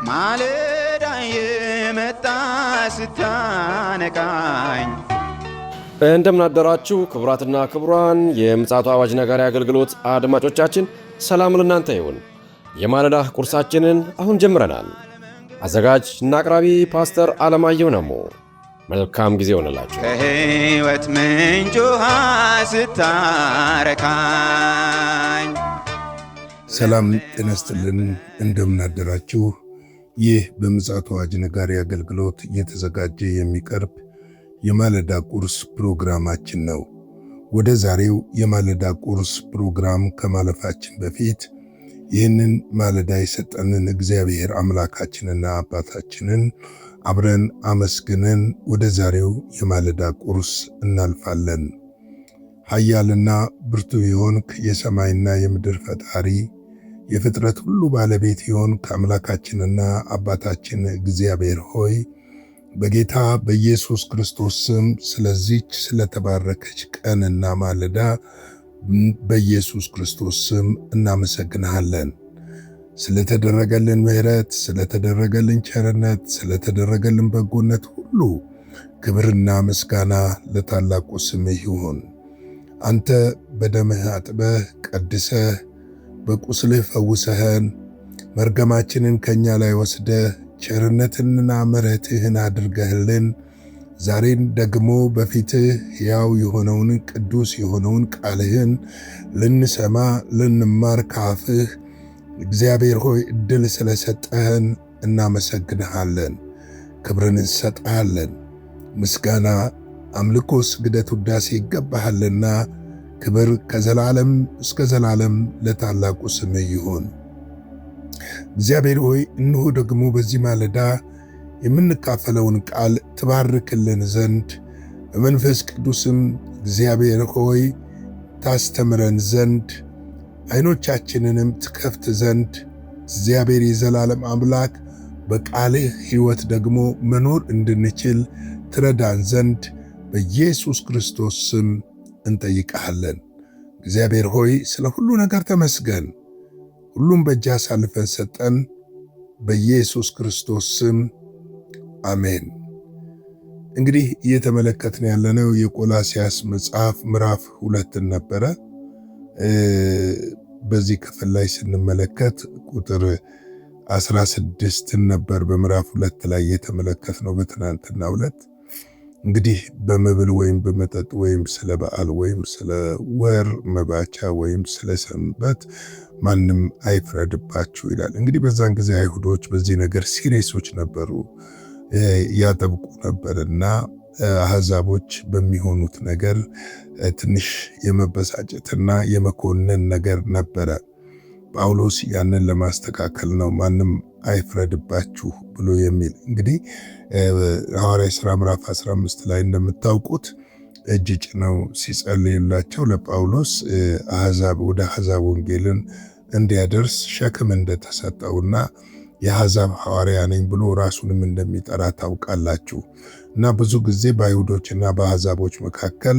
ማለዳ የመጣ ስታነቃኝ። እንደምናደራችሁ ክቡራትና ክቡራን የምፅዓቱ አዋጅ ነጋሪ አገልግሎት አድማጮቻችን ሰላም ለእናንተ ይሁን። የማለዳ ቁርሳችንን አሁን ጀምረናል። አዘጋጅ እና አቅራቢ ፓስተር አለማየሁ ነሞ። መልካም ጊዜ ሆነላችሁ። ከሕይወት ምንጭ ውሃ ስታረካኝ። ሰላም ጤና ይስጥልን። እንደምናደራችሁ። ይህ በምፅዓቱ አዋጅ ነጋሪ አገልግሎት እየተዘጋጀ የሚቀርብ የማለዳ ቁርስ ፕሮግራማችን ነው። ወደ ዛሬው የማለዳ ቁርስ ፕሮግራም ከማለፋችን በፊት ይህንን ማለዳ የሰጠንን እግዚአብሔር አምላካችንና አባታችንን አብረን አመስግነን ወደ ዛሬው የማለዳ ቁርስ እናልፋለን። ኃያልና ብርቱ የሆንክ የሰማይና የምድር ፈጣሪ የፍጥረት ሁሉ ባለቤት የሆንክ አምላካችንና አባታችን እግዚአብሔር ሆይ በጌታ በኢየሱስ ክርስቶስ ስም ስለዚች ስለተባረከች ቀንና ማለዳ በኢየሱስ ክርስቶስ ስም እናመሰግንሃለን። ስለተደረገልን ምሕረት፣ ስለተደረገልን ቸርነት፣ ስለተደረገልን በጎነት ሁሉ ክብርና ምስጋና ለታላቁ ስምህ ይሁን። አንተ በደምህ አጥበህ ቀድሰህ በቁስልህ ፈውሰህን መርገማችንን ከኛ ላይ ወስደህ ቸርነትንና ምሕረትህን አድርገህልን ዛሬን ደግሞ በፊትህ ሕያው የሆነውን ቅዱስ የሆነውን ቃልህን ልንሰማ ልንማር ከአፍህ እግዚአብሔር ሆይ ዕድል ስለሰጠህን እናመሰግንሃለን። ክብርን እንሰጥሃለን። ምስጋና፣ አምልኮ፣ ስግደት፣ ውዳሴ ይገባሃልና ክብር ከዘላለም እስከ ዘላለም ለታላቁ ስምህ ይሁን። እግዚአብሔር ሆይ እነሆ ደግሞ በዚህ ማለዳ የምንካፈለውን ቃል ትባርክልን ዘንድ በመንፈስ ቅዱስም እግዚአብሔር ሆይ ታስተምረን ዘንድ ዓይኖቻችንንም ትከፍት ዘንድ እግዚአብሔር የዘላለም አምላክ በቃልህ ሕይወት ደግሞ መኖር እንድንችል ትረዳን ዘንድ በኢየሱስ ክርስቶስ ስም እንጠይቅሃለን። እግዚአብሔር ሆይ ስለ ሁሉ ነገር ተመስገን። ሁሉም በእጅህ አሳልፈን ሰጠን። በኢየሱስ ክርስቶስ ስም አሜን። እንግዲህ እየተመለከትን ያለነው የቆላስይስ መጽሐፍ ምዕራፍ 2 ነበረ። በዚህ ክፍል ላይ ስንመለከት ቁጥር 16 ነበር በምዕራፍ 2 ላይ የተመለከትነው በትናንትናው ዕለት። እንግዲህ በመብል ወይም በመጠጥ ወይም ስለ በዓል ወይም ስለ ወር መባቻ ወይም ስለ ሰንበት ማንም አይፍረድባችሁ ይላል። እንግዲህ በዛን ጊዜ አይሁዶች በዚህ ነገር ሲሪየሶች ነበሩ፣ ያጠብቁ ነበርና አሕዛቦች በሚሆኑት ነገር ትንሽ የመበሳጨትና የመኮነን ነገር ነበረ። ጳውሎስ ያንን ለማስተካከል ነው ማንም አይፍረድባችሁ ብሎ የሚል። እንግዲህ ሐዋርያት ሥራ ምዕራፍ 15 ላይ እንደምታውቁት እጅ ጭነው ሲጸልዩላቸው ለጳውሎስ ወደ አሕዛብ ወንጌልን እንዲያደርስ ሸክም እንደተሰጠውና የአሕዛብ ሐዋርያ ነኝ ብሎ ራሱንም እንደሚጠራ ታውቃላችሁ። እና ብዙ ጊዜ በአይሁዶችና በአሕዛቦች መካከል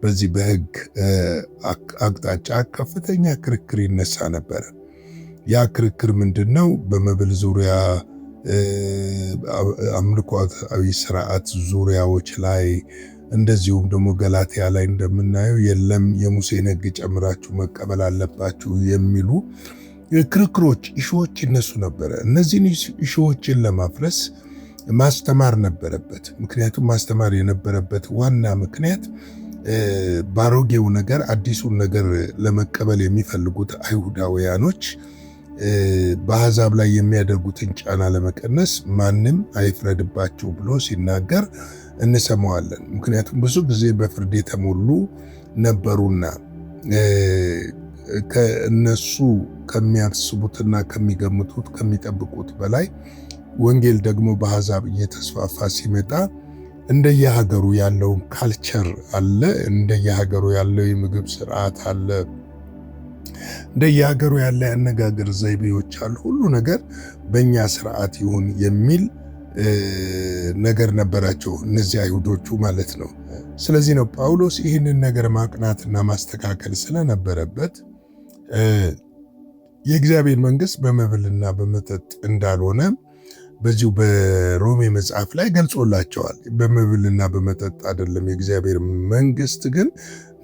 በዚህ በሕግ አቅጣጫ ከፍተኛ ክርክር ይነሳ ነበረ። ያ ክርክር ምንድነው? በመብል ዙሪያ፣ አምልኮታዊ ስርዓት ዙሪያዎች ላይ እንደዚሁም ደግሞ ገላትያ ላይ እንደምናየው የለም የሙሴን ሕግ ጨምራችሁ መቀበል አለባችሁ የሚሉ ክርክሮች፣ ኢሹዎች ይነሱ ነበረ። እነዚህን ኢሹዎችን ለማፍረስ ማስተማር ነበረበት። ምክንያቱም ማስተማር የነበረበት ዋና ምክንያት ባሮጌው ነገር አዲሱን ነገር ለመቀበል የሚፈልጉት አይሁዳውያኖች በአሕዛብ ላይ የሚያደርጉትን ጫና ለመቀነስ ማንም አይፍረድባችሁ ብሎ ሲናገር እንሰማዋለን። ምክንያቱም ብዙ ጊዜ በፍርድ የተሞሉ ነበሩና ከእነሱ ከሚያስቡትና ከሚገምቱት ከሚጠብቁት በላይ ወንጌል ደግሞ በአሕዛብ እየተስፋፋ ሲመጣ እንደየሀገሩ ያለው ካልቸር አለ፣ እንደየሀገሩ ያለው የምግብ ስርዓት አለ፣ እንደየሀገሩ ያለ የአነጋገር ዘይቤዎች አሉ። ሁሉ ነገር በእኛ ስርዓት ይሁን የሚል ነገር ነበራቸው እነዚህ አይሁዶቹ ማለት ነው። ስለዚህ ነው ጳውሎስ ይህንን ነገር ማቅናትና ማስተካከል ስለነበረበት የእግዚአብሔር መንግሥት በመብልና በመጠጥ እንዳልሆነ በዚሁ በሮሜ መጽሐፍ ላይ ገልጾላቸዋል። በመብልና በመጠጥ አይደለም የእግዚአብሔር መንግስት ግን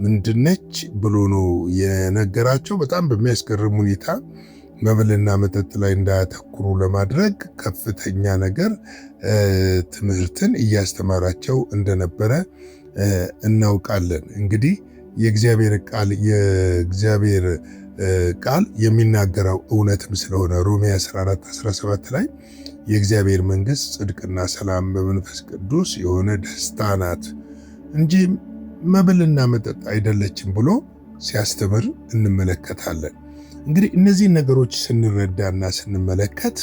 ምንድነች ብሎ ነው የነገራቸው። በጣም በሚያስገርም ሁኔታ መብልና መጠጥ ላይ እንዳያተኩሩ ለማድረግ ከፍተኛ ነገር ትምህርትን እያስተማራቸው እንደነበረ እናውቃለን። እንግዲህ የእግዚአብሔር ቃል የሚናገረው እውነትም ስለሆነ ሮሜ 14:17 ላይ የእግዚአብሔር መንግስት ጽድቅና ሰላም በመንፈስ ቅዱስ የሆነ ደስታ ናት እንጂ መብልና መጠጥ አይደለችም ብሎ ሲያስተምር እንመለከታለን። እንግዲህ እነዚህ ነገሮች ስንረዳና ስንመለከት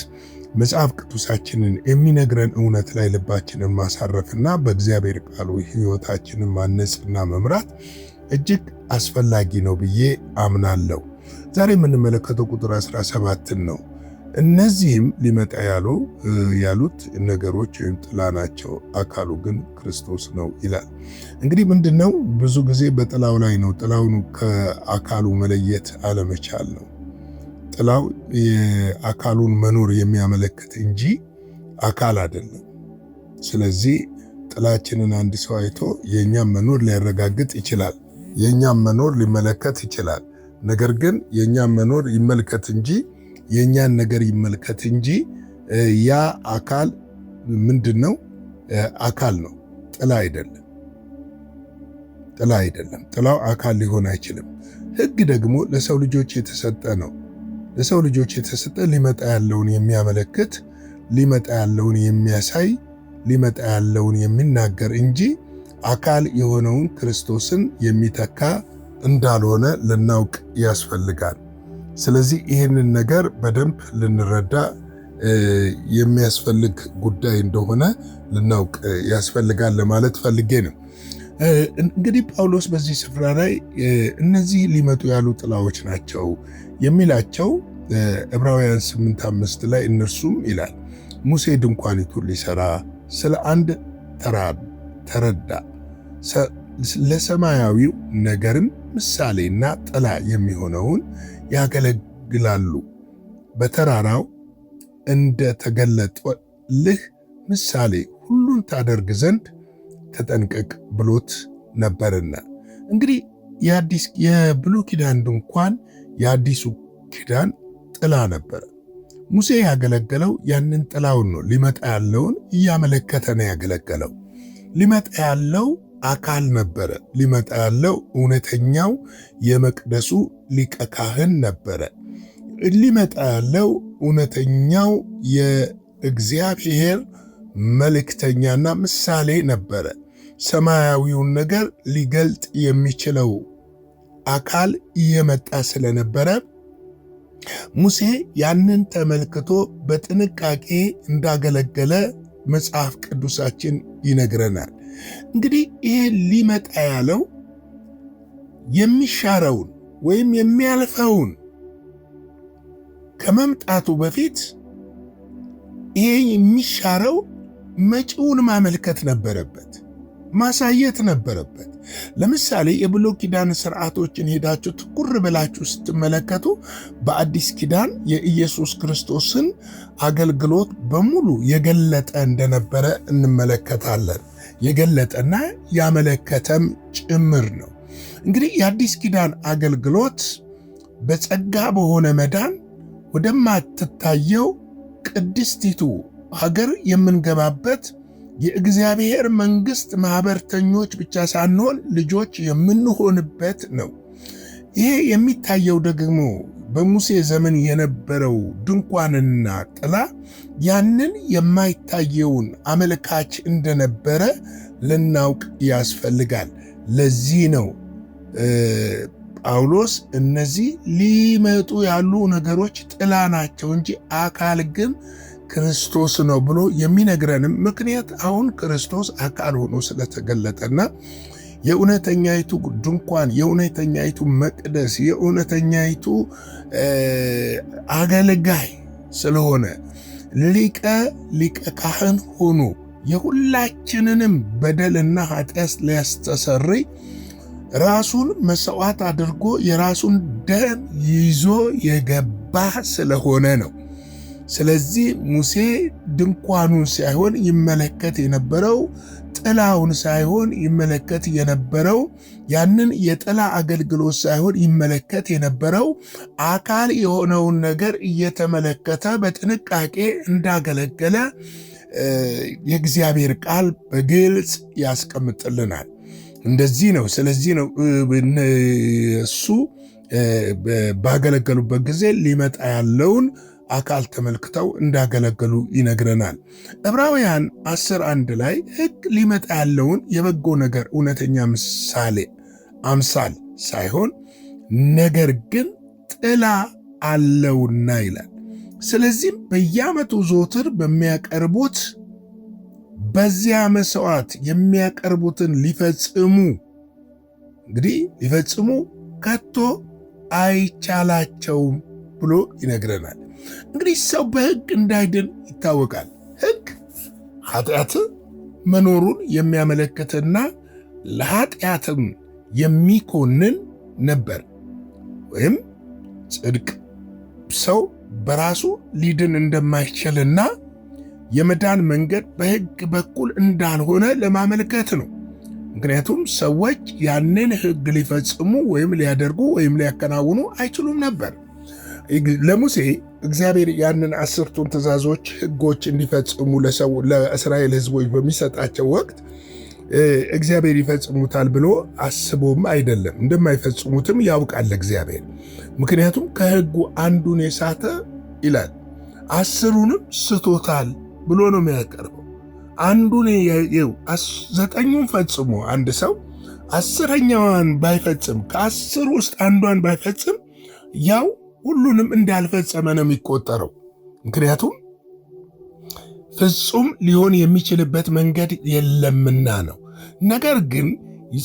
መጽሐፍ ቅዱሳችንን የሚነግረን እውነት ላይ ልባችንን ማሳረፍና በእግዚአብሔር ቃሉ ሕይወታችንን ማነጽና መምራት እጅግ አስፈላጊ ነው ብዬ አምናለሁ። ዛሬ የምንመለከተው ቁጥር 17 ነው። እነዚህም ሊመጣ ያሉት ነገሮች ወይም ጥላ ናቸው፣ አካሉ ግን ክርስቶስ ነው ይላል። እንግዲህ ምንድነው? ብዙ ጊዜ በጥላው ላይ ነው። ጥላውን ከአካሉ መለየት አለመቻል ነው። ጥላው የአካሉን መኖር የሚያመለክት እንጂ አካል አይደለም። ስለዚህ ጥላችንን አንድ ሰው አይቶ የኛም መኖር ሊያረጋግጥ ይችላል፣ የኛም መኖር ሊመለከት ይችላል። ነገር ግን የኛም መኖር ይመልከት እንጂ የኛን ነገር ይመልከት እንጂ ያ አካል ምንድነው? አካል ነው፣ ጥላ አይደለም። ጥላው አካል ሊሆን አይችልም። ሕግ ደግሞ ለሰው ልጆች የተሰጠ ነው። ለሰው ልጆች የተሰጠ ሊመጣ ያለውን የሚያመለክት፣ ሊመጣ ያለውን የሚያሳይ፣ ሊመጣ ያለውን የሚናገር እንጂ አካል የሆነውን ክርስቶስን የሚተካ እንዳልሆነ ልናውቅ ያስፈልጋል። ስለዚህ ይህንን ነገር በደንብ ልንረዳ የሚያስፈልግ ጉዳይ እንደሆነ ልናውቅ ያስፈልጋል ለማለት ፈልጌ ነው። እንግዲህ ጳውሎስ በዚህ ስፍራ ላይ እነዚህ ሊመጡ ያሉ ጥላዎች ናቸው የሚላቸው ዕብራውያን 8:5 ላይ እነርሱም ይላል ሙሴ ድንኳኒቱን ሊሰራ ስለ አንድ ተረዳ፣ ለሰማያዊው ነገርም ምሳሌና ጥላ የሚሆነውን ያገለግላሉ። በተራራው እንደ ተገለጠልህ ምሳሌ ሁሉን ታደርግ ዘንድ ተጠንቀቅ ብሎት ነበርና። እንግዲህ የብሉይ ኪዳን ድንኳን የአዲሱ ኪዳን ጥላ ነበረ። ሙሴ ያገለገለው ያንን ጥላውን ነው። ሊመጣ ያለውን እያመለከተ ነው ያገለገለው። ሊመጣ ያለው አካል ነበረ። ሊመጣ ያለው እውነተኛው የመቅደሱ ሊቀ ካህን ነበረ። ሊመጣ ያለው እውነተኛው የእግዚአብሔር መልእክተኛና ምሳሌ ነበረ። ሰማያዊውን ነገር ሊገልጥ የሚችለው አካል እየመጣ ስለነበረ ሙሴ ያንን ተመልክቶ በጥንቃቄ እንዳገለገለ መጽሐፍ ቅዱሳችን ይነግረናል። እንግዲህ ይሄ ሊመጣ ያለው የሚሻረውን ወይም የሚያልፈውን ከመምጣቱ በፊት ይሄ የሚሻረው መጪውን ማመልከት ነበረበት፣ ማሳየት ነበረበት። ለምሳሌ የብሉይ ኪዳን ስርዓቶችን ሄዳችሁ ትኩር ብላችሁ ስትመለከቱ በአዲስ ኪዳን የኢየሱስ ክርስቶስን አገልግሎት በሙሉ የገለጠ እንደነበረ እንመለከታለን። የገለጠና ያመለከተም ጭምር ነው። እንግዲህ የአዲስ ኪዳን አገልግሎት በጸጋ በሆነ መዳን ወደማትታየው ቅድስቲቱ ሀገር የምንገባበት የእግዚአብሔር መንግስት ማህበርተኞች ብቻ ሳንሆን ልጆች የምንሆንበት ነው። ይሄ የሚታየው ደግሞ በሙሴ ዘመን የነበረው ድንኳንና ጥላ ያንን የማይታየውን አመልካች እንደነበረ ልናውቅ ያስፈልጋል። ለዚህ ነው ጳውሎስ እነዚህ ሊመጡ ያሉ ነገሮች ጥላ ናቸው እንጂ አካል ግን ክርስቶስ ነው ብሎ የሚነግረንም ምክንያት አሁን ክርስቶስ አካል ሆኖ ስለተገለጠና የእውነተኛይቱ ድንኳን፣ የእውነተኛይቱ መቅደስ፣ የእውነተኛይቱ አገልጋይ ስለሆነ ሊቀ ካህን ሆኖ የሁላችንንም በደልና ኃጢአት ሊያስተሰርይ ራሱን መስዋዕት አድርጎ የራሱን ደም ይዞ የገባ ስለሆነ ነው። ስለዚህ ሙሴ ድንኳኑን ሳይሆን ይመለከት የነበረው ጥላውን ሳይሆን ይመለከት የነበረው ያንን የጥላ አገልግሎት ሳይሆን ይመለከት የነበረው አካል የሆነውን ነገር እየተመለከተ በጥንቃቄ እንዳገለገለ የእግዚአብሔር ቃል በግልጽ ያስቀምጥልናል። እንደዚህ ነው። ስለዚህ ነው እሱ ባገለገሉበት ጊዜ ሊመጣ ያለውን አካል ተመልክተው እንዳገለገሉ ይነግረናል። ዕብራውያን 10:1 ላይ ሕግ ሊመጣ ያለውን የበጎ ነገር እውነተኛ አምሳል ሳይሆን ነገር ግን ጥላ አለውና ይላል። ስለዚህም በየዓመቱ ዘወትር በሚያቀርቡት በዚያ መስዋዕት የሚያቀርቡትን ሊፈጽሙ ከቶ አይቻላቸውም ብሎ ይነግረናል። እንግዲህ ሰው በሕግ እንዳይድን ይታወቃል። ሕግ ኃጢአት መኖሩን የሚያመለክትና ለኃጢአትም የሚኮንን ነበር። ወይም ጽድቅ ሰው በራሱ ሊድን እንደማይችልና የመዳን መንገድ በሕግ በኩል እንዳልሆነ ለማመልከት ነው። ምክንያቱም ሰዎች ያንን ሕግ ሊፈጽሙ ወይም ሊያደርጉ ወይም ሊያከናውኑ አይችሉም ነበር። ለሙሴ እግዚአብሔር ያንን 10ቱን ትእዛዞች ሕጎች እንዲፈጽሙ ለእስራኤል ሕዝቦች በሚሰጣቸው ወቅት እግዚአብሔር ይፈጽሙታል ብሎ አስቦም አይደለም። እንደማይፈጽሙትም ያውቃል እግዚአብሔር። ምክንያቱም ከሕጉ አንዱን የሳተ ይላል 10ሩንም ስቶታል ብሎ ነው የሚያቀርበው። አንዱን 9ኙን ፈጽሞ አንድ ሰው 10ኛዋን ባይፈጽም ከ10 ውስጥ አንዷን ባይፈጽም ያው ሁሉንም እንዳልፈጸመ ነው የሚቆጠረው። ምክንያቱም ፍጹም ሊሆን የሚችልበት መንገድ የለምና ነው። ነገር ግን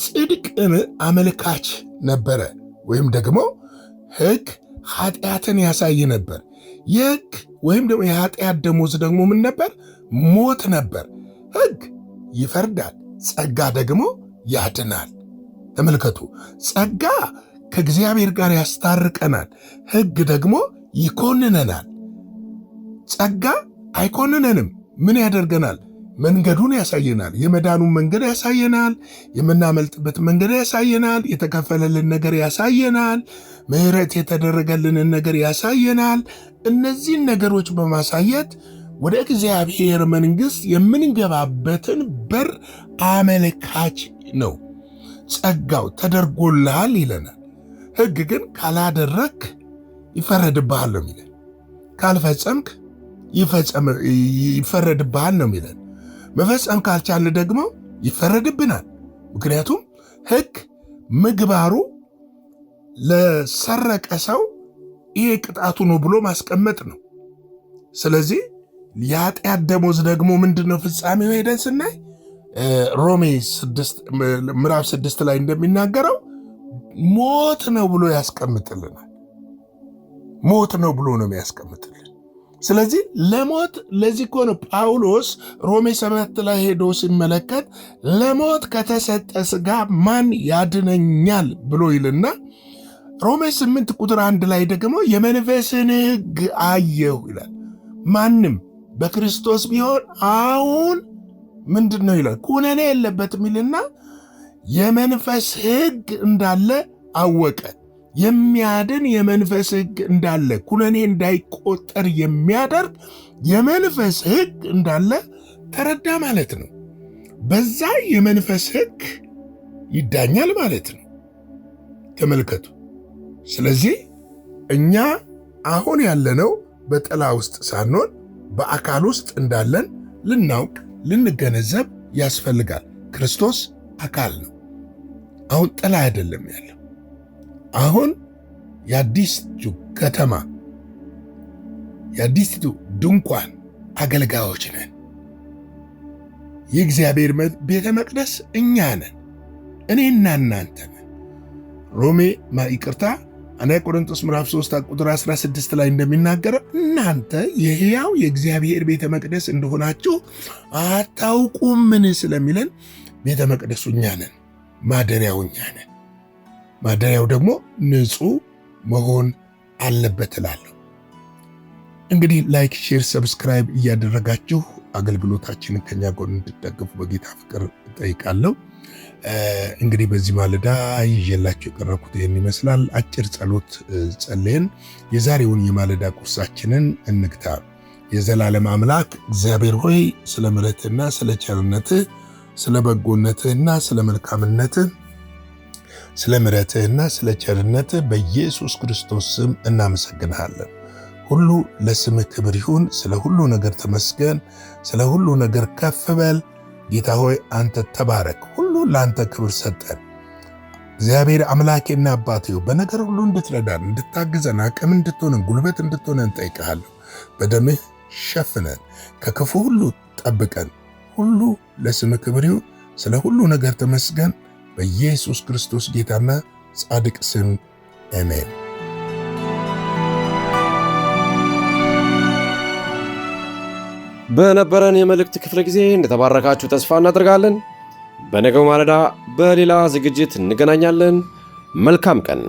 ጽድቅን አመልካች ነበረ። ወይም ደግሞ ሕግ ኃጢአትን ያሳይ ነበር። የሕግ ወይም ደግሞ የኃጢአት ደሞዝ ደግሞ ምን ነበር? ሞት ነበር። ሕግ ይፈርዳል፣ ጸጋ ደግሞ ያድናል። ተመልከቱ፣ ጸጋ ከእግዚአብሔር ጋር ያስታርቀናል፣ ሕግ ደግሞ ይኮንነናል። ጸጋ አይኮንነንም። ምን ያደርገናል? መንገዱን ያሳየናል። የመዳኑን መንገድ ያሳየናል። የምናመልጥበት መንገድ ያሳየናል። የተከፈለልን ነገር ያሳየናል። ምሕረት የተደረገልንን ነገር ያሳየናል። እነዚህን ነገሮች በማሳየት ወደ እግዚአብሔር መንግሥት የምንገባበትን በር አመልካች ነው። ጸጋው ተደርጎልሃል ይለናል። ሕግ ግን ካላደረክ ይፈረድብሃል ነው የሚለን። ካልፈጸምክ ይፈረድብሃል ነው የሚለን። መፈጸም ካልቻለ ደግሞ ይፈረድብናል። ምክንያቱም ሕግ ምግባሩ ለሰረቀ ሰው ይሄ ቅጣቱ ነው ብሎ ማስቀመጥ ነው። ስለዚህ የኃጢአት ደሞዝ ደግሞ ምንድን ነው? ፍጻሜው ሄደን ስናይ ሮሜ ምዕራፍ 6 ላይ እንደሚናገረው ሞት ነው ብሎ ያስቀምጥልናል። ሞት ነው ብሎ ነው የሚያስቀምጥልን። ስለዚህ ለሞት ለዚህ እኮ ነው ጳውሎስ ሮሜ 7 ላይ ሄዶ ሲመለከት ለሞት ከተሰጠ ሥጋ ማን ያድነኛል ብሎ ይልና ሮሜ 8 ቁጥር 1 ላይ ደግሞ የመንፈስን ሕግ አየሁ ይላል። ማንም በክርስቶስ ቢሆን አሁን ምንድን ነው ይላል? ኩነኔ የለበትም ይልና የመንፈስ ሕግ እንዳለ አወቀ። የሚያድን የመንፈስ ሕግ እንዳለ፣ ኩነኔ እንዳይቆጠር የሚያደርግ የመንፈስ ሕግ እንዳለ ተረዳ ማለት ነው። በዛ የመንፈስ ሕግ ይዳኛል ማለት ነው። ተመልከቱ። ስለዚህ እኛ አሁን ያለነው በጥላ ውስጥ ሳንሆን በአካል ውስጥ እንዳለን ልናውቅ ልንገነዘብ ያስፈልጋል። ክርስቶስ አካል ነው። አሁን ጥላ አይደለም ያለው። አሁን የአዲስቱ ከተማ የአዲስቱ ድንኳን አገልጋዮች ነን። የእግዚአብሔር ቤተ መቅደስ እኛ ነን፣ እኔና እናንተ ነን። አንደኛ ቆሮንቶስ ምዕራፍ 3 ቁጥር 16 ላይ እንደሚናገረው እናንተ የሕያው የእግዚአብሔር ቤተ መቅደስ እንደሆናችሁ አታውቁምን ስለሚለን ቤተ መቅደሱ እኛ ነን፣ ማደሪያው እኛ ነን። ማደሪያው ደግሞ ንጹሕ መሆን አለበት እላለሁ። እንግዲህ ላይክ፣ ሼር፣ ሰብስክራይብ እያደረጋችሁ አገልግሎታችንን ከኛ ጎን እንድትደግፉ በጌታ ፍቅር እጠይቃለሁ። እንግዲህ በዚህ ማለዳ ይዤላችሁ የቀረብኩት ይህን ይመስላል። አጭር ጸሎት ጸልየን የዛሬውን የማለዳ ቁርሳችንን እንግታ። የዘላለም አምላክ እግዚአብሔር ሆይ ስለ ምሕረትህና ስለ ቸርነትህ፣ ስለ በጎነትህና ስለ መልካምነትህ፣ ስለ ምሕረትህና ስለ ቸርነትህ በኢየሱስ ክርስቶስ ስም እናመሰግንሃለን። ሁሉ ለስምህ ክብር ይሁን። ስለ ሁሉ ነገር ተመስገን። ስለ ሁሉ ነገር ከፍ በል። ጌታ ሆይ አንተ ተባረክ። ሁሉ ለአንተ ክብር ሰጠን። እግዚአብሔር አምላኬና አባቴ በነገር ሁሉ እንድትረዳን፣ እንድታግዘን፣ አቅም እንድትሆነን፣ ጉልበት እንድትሆነን እንጠይቅሃለሁ። በደምህ ሸፍነን፣ ከክፉ ሁሉ ጠብቀን። ሁሉ ለስምህ ክብር ይሁን። ስለ ሁሉ ነገር ተመስገን። በኢየሱስ ክርስቶስ ጌታና ጻድቅ ስም አሜን። በነበረን የመልእክት ክፍለ ጊዜ እንደተባረካችሁ ተስፋ እናደርጋለን። በነገው ማለዳ በሌላ ዝግጅት እንገናኛለን። መልካም ቀን።